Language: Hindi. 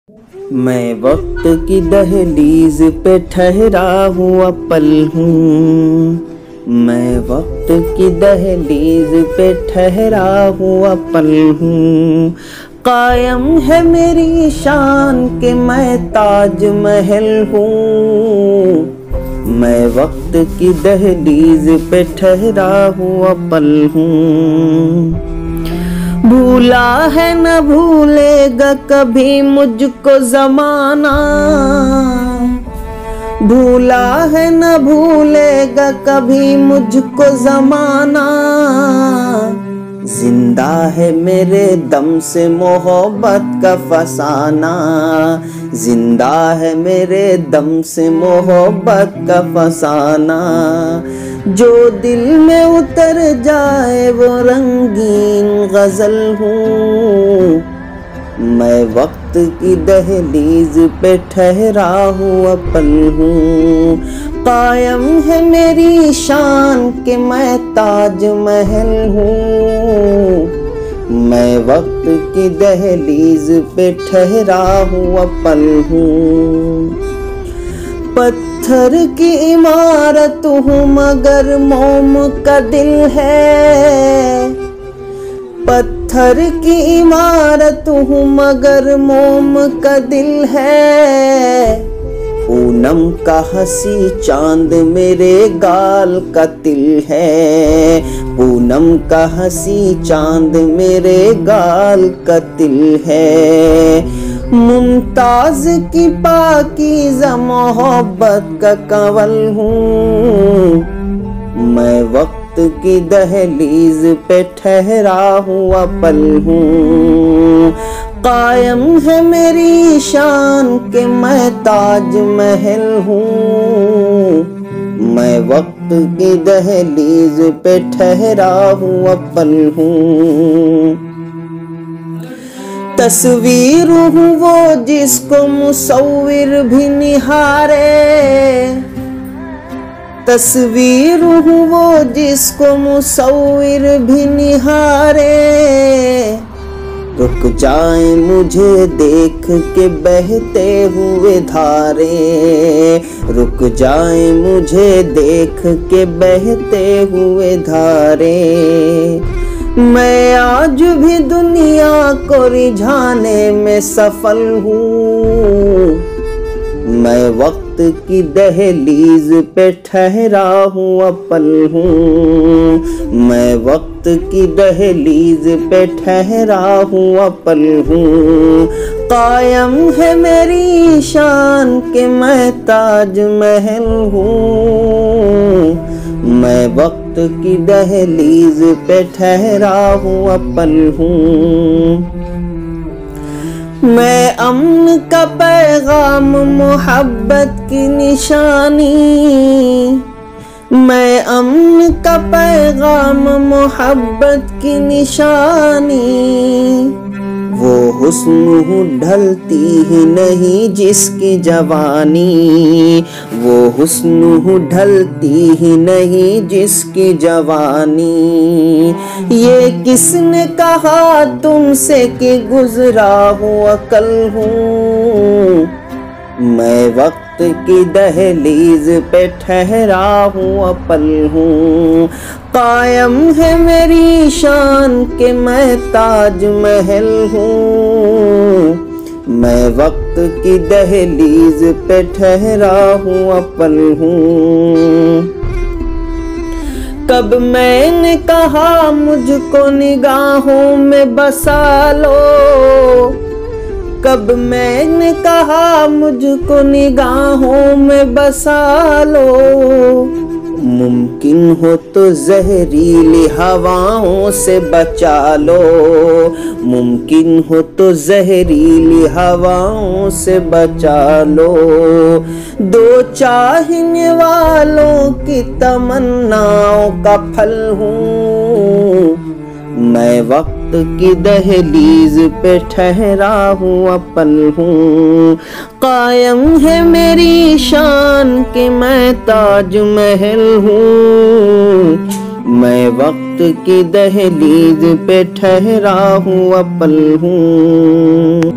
मैं वक्त की दहलीज पे ठहरा हुआ पल हूँ। मैं वक्त की दहलीज पे ठहरा हुआ पल हूँ। कायम है मेरी शान के मैं ताज महल हूँ। मैं वक्त की दहलीज पे ठहरा हुआ पल हूँ। भूला है न भूलेगा कभी मुझको ज़माना। भूला है न भूलेगा कभी मुझको ज़माना। जिंदा है मेरे दम से मोहब्बत का फसाना। जिंदा है मेरे दम से मोहब्बत का फसाना। जो दिल में उतर जाए वो रंगीन गजल हूँ। मैं वक्त की दहलीज पे ठहरा हुआ पल हूँ। कायम है मेरी शान के मैं ताज महल हूँ। मैं वक्त की दहलीज पे ठहरा हुआ पल हूँ। पत्थर की इमारत हूँ मगर मोम का दिल है। पत्थर की इमारत हूँ मगर मोम का दिल है। पूनम का हंसी चांद मेरे गाल का तिल है। पूनम का हंसी चांद मेरे गाल का तिल है। मुमताज की पाकीज़ा मोहब्बत का कंवल हूँ। मैं वक्त की दहलीज पे ठहरा हुआ पल हूँ। कायम है मेरी शान के मैं ताज महल हूँ। मैं वक्त की दहलीज पे ठहरा हुआ पल हूँ। तस्वीर हूँ वो जिसको मुसव्विर भी निहारे। तस्वीर हूँ वो जिसको मुसव्विर भी निहारे। रुक जाए मुझे देख के बहते हुए धारे। रुक जाए मुझे देख के बहते हुए धारे। मैं आज भी दुनिया को रिझाने में सफल हूँ। मैं वक्त की दहलीज पे ठहरा हुआ पल हूँ। मैं वक्त की दहलीज पे ठहरा हुआ पल हूँ। कायम है मेरी शान के मैं ताज महल हूँ। मैं वक्त की दहलीज पे ठहरा हुआ पल हूँ। मैं अमन का पैगाम मोहब्बत की निशानी। मैं अमन का पैगाम मोहब्बत की निशानी। वो हुस्न हूँ ढलती ही नहीं जिसकी जवानी। वो हुस्न हूँ ढलती ही नहीं जिसकी जवानी। ये किसने कहा तुमसे कि गुजरा हुआ कल हूँ। मैं वक्त की दहलीज पे ठहरा हुआ पल हूँ। कायम है मेरी शान के मैं ताज महल हूँ। मैं वक्त की दहलीज पे ठहरा हुआ पल हूँ। कब मैंने कहा मुझको निगाहों में बसा लो। कब मैंने कहा मुझको निगाहों में बसा लो। मुमकिन हो तो जहरीली हवाओं से बचा लो। मुमकिन हो तो जहरीली हवाओं से बचा लो। दो चाहने वालों की तमन्नाओं का फल हूँ। मैं वक्त की दहलीज पे ठहरा हुआ पल हूँ। कायम है मेरी शान के मैं ताज महल हूँ। मैं वक्त की दहलीज पे ठहरा हुआ पल हूँ।